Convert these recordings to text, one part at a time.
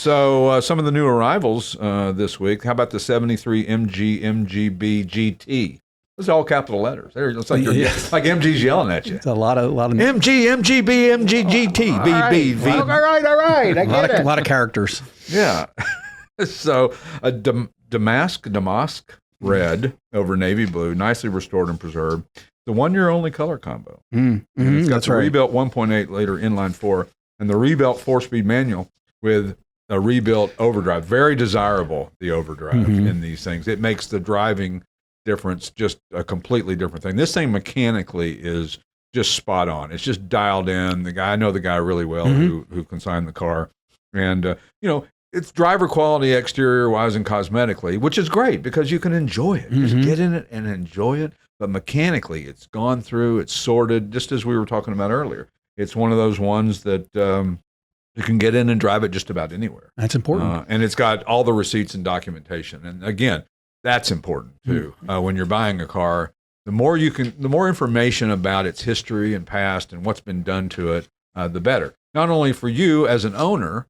So some of the new arrivals this week. How about the 73 MG MGB GT? Those are all capital letters. It's like, like MG's yelling at you. It's a lot of MG MGB MG GT BB V. All right. I get it. A lot of characters. Yeah. So a damask red over navy blue, nicely restored and preserved. The 1 year only color combo. It's got the rebuilt 1.8 liter inline four and the rebuilt 4-speed manual with a rebuilt overdrive. Very desirable, the overdrive in these things. It makes the driving difference just a completely different thing. This thing mechanically is just spot on. It's just dialed in. I know the guy really well who consigned the car. And, it's driver quality exterior wise and cosmetically, which is great because you can enjoy it. Just get in it and enjoy it. But mechanically, it's gone through, it's sorted, just as we were talking about earlier. It's one of those ones that you can get in and drive it just about anywhere. That's important. And it's got all the receipts and documentation. And again, that's important too. When you're buying a car, the more information about its history and past and what's been done to it, the better. Not only for you as an owner,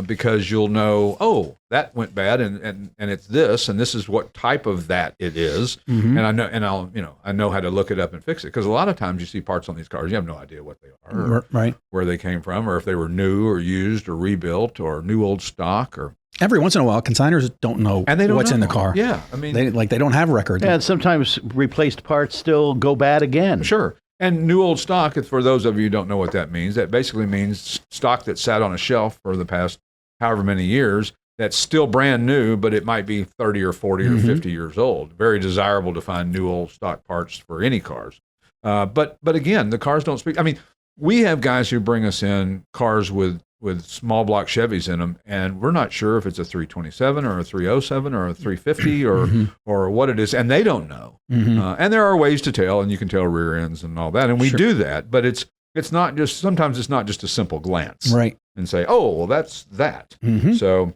because you'll know, that went bad, and it's this, and this is what type of that it is, and I know how to look it up and fix it. Because a lot of times you see parts on these cars, you have no idea what they are, right? Where they came from, or if they were new or used or rebuilt or new old stock. Or every once in a while, consigners don't know what's in the car. Yeah, I mean, they don't have records. Yeah, and sometimes replaced parts still go bad again. Sure. And new old stock, for those of you who don't know what that means, that basically means stock that sat on a shelf for the past however many years that's still brand new, but it might be 30 or 40 or 50 years old. Very desirable to find new old stock parts for any cars. But again, the cars don't speak. I mean, we have guys who bring us in cars with small block Chevys in them, and we're not sure if it's a 327 or a 307 or a 350 or what it is, and they don't know. And there are ways to tell, and you can tell rear ends and all that, and we do that. But it's not just, sometimes it's not just a simple glance, right? And say, oh, well, that's that. So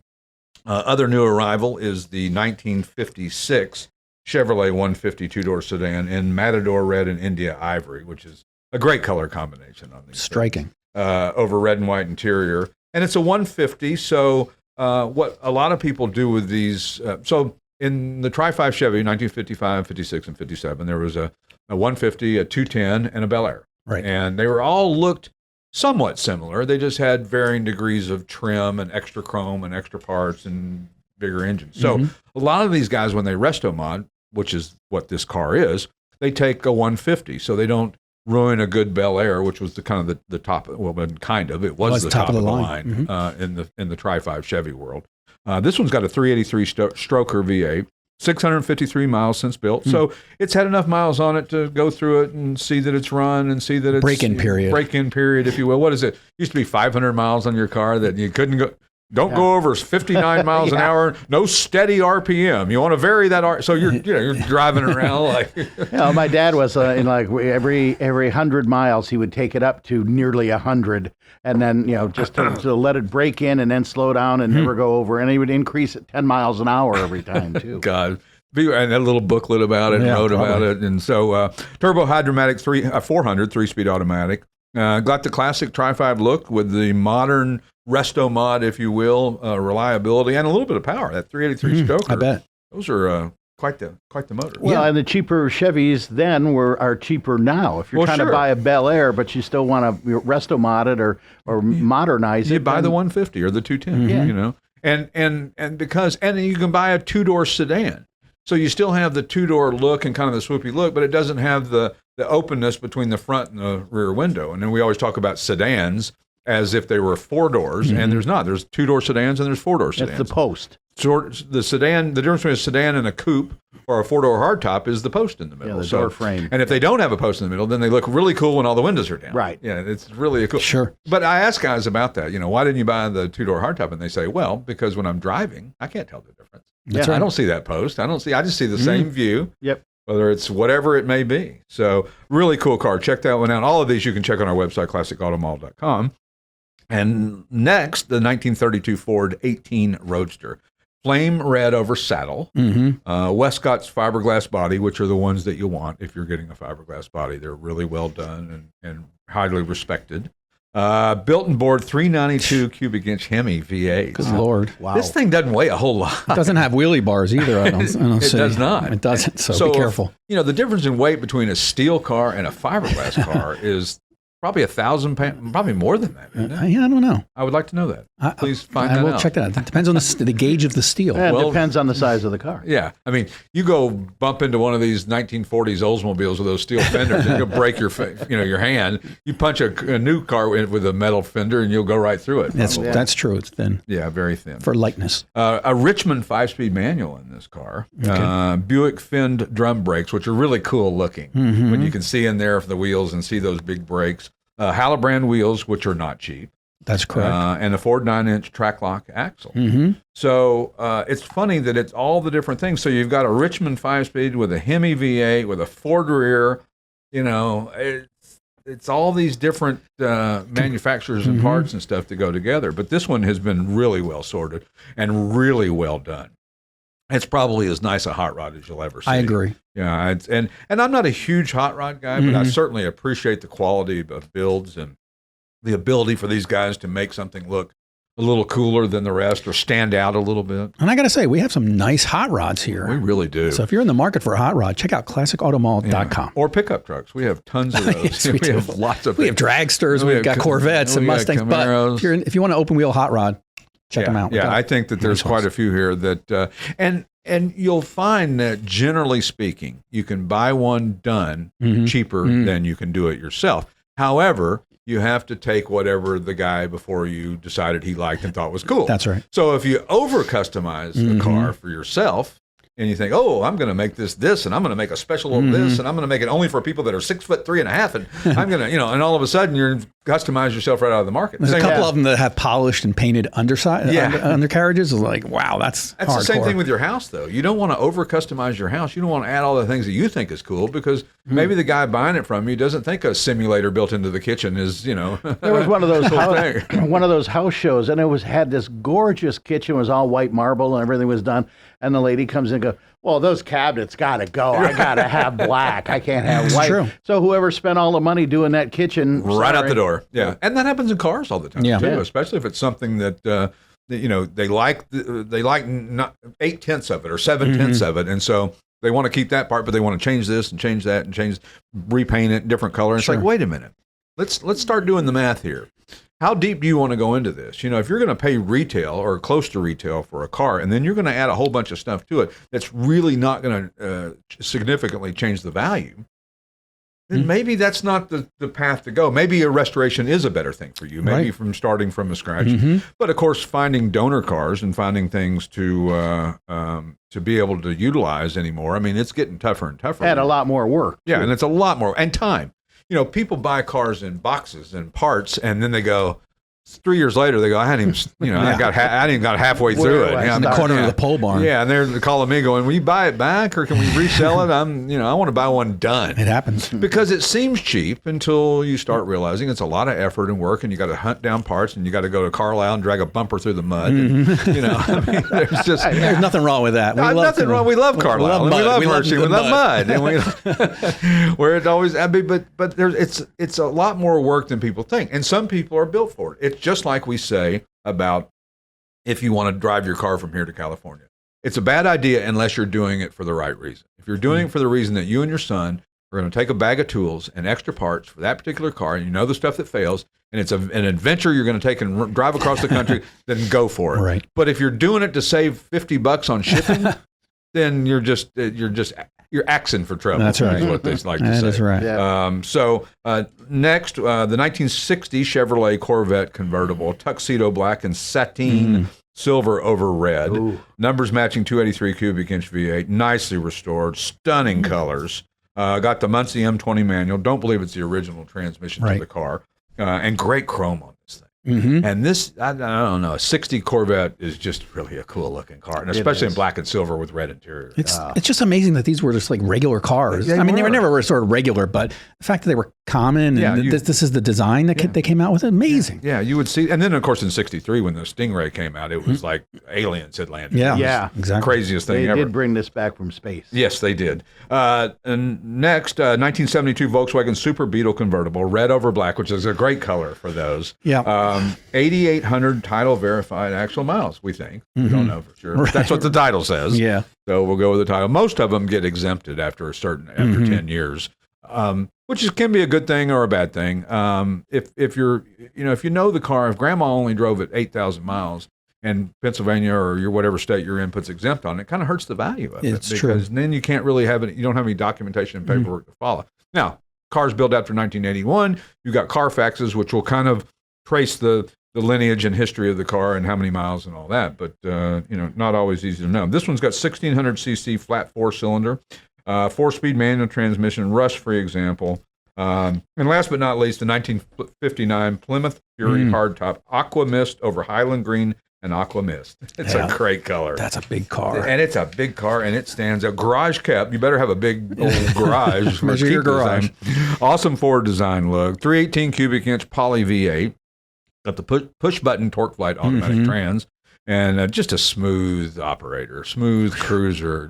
other new arrival is the 1956 Chevrolet 150 two-door sedan in Matador red and India ivory, which is a great color combination on these. Striking. Over red and white interior. And it's a 150, so what a lot of people do with these, so in the Tri-5 Chevy, 1955, 56, and 57, there was a 150, a 210, and a Bel Air. Right. And they were all looked somewhat similar. They just had varying degrees of trim and extra chrome and extra parts and bigger engines. So a lot of these guys, when they resto mod, which is what this car is, they take a 150, so they don't ruin a good Bel Air, which was the kind of the top. Well, kind of, it was the top of the line in the Tri-5 Chevy world. This one's got a 383 stroker V8, 653 miles since built. So it's had enough miles on it to go through it and see that it's run and see that it's break-in period, if you will. What is it? Used to be 500 miles on your car that you couldn't go. Don't go over 59 miles an hour. No steady RPM. You want to vary that so you're driving around like. My dad was in like every 100 miles he would take it up to nearly 100, and then just to let it break in and then slow down and never go over, and he would increase it 10 miles an hour every time too. God. And that little booklet about it, wrote about it, and so turbo hydromatic 400 3-speed automatic. Got the classic Tri-5 look with the modern resto mod, if you will, reliability and a little bit of power. That 383 stroker. I bet those are quite the motor. Well, and the cheaper Chevys then are cheaper now. If you're trying to buy a Bel Air, but you still want to resto mod it or modernize it, you buy the 150 or the 210. And because you can buy a two-door sedan. So you still have the two-door look and kind of the swoopy look, but it doesn't have the openness between the front and the rear window. And then we always talk about sedans as if they were 4 doors, and there's not. There's 2-door sedans and there's 4-door sedans. That's the post. The sedan, the difference between a sedan and a coupe or a 4-door hardtop is the post in the middle. Yeah, the door frame. And if they don't have a post in the middle, then they look really cool when all the windows are down. Right. Yeah, it's really cool. Sure. But I ask guys about that. Why didn't you buy the 2-door hardtop? And they say, well, because when I'm driving, I can't tell the difference. That's right. I don't see that post. I just see the same view. Yep. Whether it's whatever it may be. So really cool car. Check that one out. All of these you can check on our website, classicautomall.com. And next, the 1932 Ford 18 Roadster. Flame red over saddle. Westcott's fiberglass body, which are the ones that you want if you're getting a fiberglass body. They're really well done and highly respected. Built and board 392 cubic inch Hemi V8. Good Lord. Wow. This thing doesn't weigh a whole lot. It doesn't have wheelie bars either, I don't see. It does not. It doesn't, so be careful. The difference in weight between a steel car and a fiberglass car is probably 1,000 pounds, probably more than that. Yeah, I don't know. I would like to know that. Please find that out. I will check that out. It depends on the gauge of the steel. Yeah, it depends on the size of the car. Yeah. I mean, you go bump into one of these 1940s Oldsmobiles with those steel fenders and you'll break your hand. You punch a new car with a metal fender and you'll go right through it. That's true. It's thin. Yeah, very thin. For lightness. A Richmond 5-speed manual in this car. Okay. Buick finned drum brakes, which are really cool looking. When you can see in there for the wheels and see those big brakes. Hallebrand wheels, which are not cheap. That's correct. And a Ford 9-inch track lock axle. So it's funny that it's all the different things. So you've got a Richmond 5-speed with a Hemi V8 with a Ford rear. It's all these different manufacturers and parts and stuff that go together. But this one has been really well sorted and really well done. It's probably as nice a hot rod as you'll ever see. I agree. Yeah, and I'm not a huge hot rod guy, but I certainly appreciate the quality of builds and the ability for these guys to make something look a little cooler than the rest or stand out a little bit. And I got to say, we have some nice hot rods here. We really do. So if you're in the market for a hot rod, check out classicautomall.com. Yeah. Or pickup trucks. We have tons of those. Yes, we have lots of. We have dragsters. We've got Corvettes and Mustangs. But if you want an open wheel hot rod, check them out. Yeah, I think that there's quite a few here that and you'll find that generally speaking, you can buy one done cheaper than you can do it yourself. However, you have to take whatever the guy before you decided he liked and thought was cool. That's right. So if you over customize the car for yourself and you think, oh, I'm going to make this, and I'm going to make a special of this, and I'm going to make it only for people that are 6'3.5", and I'm going to, and all of a sudden you're customize yourself right out of the market. There's a couple of them that have polished and painted undercarriages. Like, wow, that's hardcore. The same thing with your house, though. You don't want to over customize your house. You don't want to add all the things that you think is cool because maybe the guy buying it from you doesn't think a simulator built into the kitchen is, There was one of those house shows, and it had this gorgeous kitchen, was all white marble, and everything was done. And the lady comes in and goes, well, those cabinets got to go. I got to have black. I can't have white. True. So whoever spent all the money doing that kitchen. Right out the door. Yeah. And that happens in cars all the time, too, especially if it's something that, they like not 8/10 of it or 7/10 of it. And so they want to keep that part, but they want to change this and change that and repaint it, different color. It's like, wait a minute. Let's start doing the math here. How deep do you want to go into this? If you're going to pay retail or close to retail for a car, and then you're going to add a whole bunch of stuff to it that's really not going to significantly change the value, then maybe that's not the path to go. Maybe a restoration is a better thing for you, maybe from starting from scratch. But, of course, finding donor cars and finding things to be able to utilize anymore, I mean, it's getting tougher and tougher. And a lot more work. Yeah, and it's a lot more. And time. People buy cars in boxes and parts, and then they go, 3 years later, they go, I hadn't even, I hadn't even got halfway through it. In the corner of the pole barn. Yeah, and they're calling me going, will you buy it back or can we resell it? I want to buy one done. It happens. Because it seems cheap until you start realizing it's a lot of effort and work, and you got to hunt down parts, and you got to go to Carlisle and drag a bumper through the mud. And, there's nothing wrong with that. Nothing wrong. We love Carlisle. We love Hershey. We love mud. And where it always, but it's a lot more work than people think. And some people are built for it. It's just like we say about if you want to drive your car from here to California. It's a bad idea unless you're doing it for the right reason. If you're doing it for the reason that you and your son are going to take a bag of tools and extra parts for that particular car, and the stuff that fails, and it's an adventure you're going to take and drive across the country, then go for it. Right. But if you're doing it to save $50 on shipping, then you're axing for trouble. That's right. Is what they like to say. That's right. Yeah. Next, the 1960 Chevrolet Corvette Convertible, tuxedo black and sateen silver over red. Ooh. Numbers matching 283 cubic inch V8, nicely restored, stunning colors. Got the Muncie M20 manual. Don't believe it's the original transmission to the car. And great chrome on this thing. And this, I don't know, a 60 Corvette is just really a cool looking car, and especially in black and silver with red interior. It's just amazing that these were just like regular cars. They were never sort of regular, but the fact that they were common and this is the design that they came out with, amazing. Yeah, you would see. And then, of course, in 63, when the Stingray came out, it was like aliens had landed. Yeah, exactly. Craziest thing ever. They did bring this back from space. Yes, they did. And next, 1972 Volkswagen Super Beetle Convertible, red over black, which is a great color for those. Yeah. 8,800 title verified actual miles, we think. We don't know for sure. Right. That's what the title says. Yeah. So we'll go with the title. Most of them get exempted after 10 years, which can be a good thing or a bad thing. If you're, if you know the car, if grandma only drove it 8,000 miles and Pennsylvania or your whatever state you're in puts exempt on it, kind of hurts the value of it. It's true. Because then you can't really have it. You don't have any documentation and paperwork to follow. Now, cars built after 1981, you got Carfaxes, which will kind of trace the lineage and history of the car and how many miles and all that, but not always easy to know. This one's got 1,600 cc flat 4-cylinder, 4-speed manual transmission, rust-free example, and last but not least, the 1959 Plymouth Fury hardtop Aqua Mist over Highland Green and Aqua Mist. It's a great color. That's a big car, and it's a big car, and it stands out. Garage kept. You better have a big old garage. Measure your garage. Awesome Ford design look. 318 cubic inch poly V8. Got the push button torque flight automatic trans, and just a smooth operator, smooth cruiser.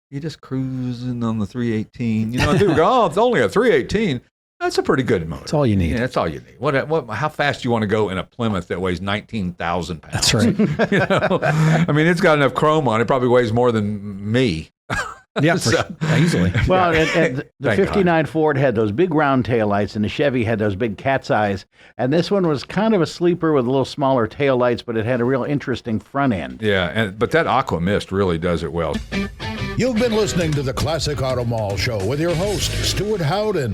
You just cruising on the 318. People go, it's only a 318. That's a pretty good motor. That's all you need. Yeah, that's all you need. How fast do you want to go in a Plymouth that weighs 19,000 pounds? That's right. I mean, it's got enough chrome on it. Probably weighs more than me. Yeah, easily. Well, and the 59 Ford had those big round taillights, and the Chevy had those big cat's eyes. And this one was kind of a sleeper with a little smaller taillights, but it had a real interesting front end. Yeah, but that Aqua Mist really does it well. You've been listening to the Classic Auto Mall Show with your host, Stuart Howden.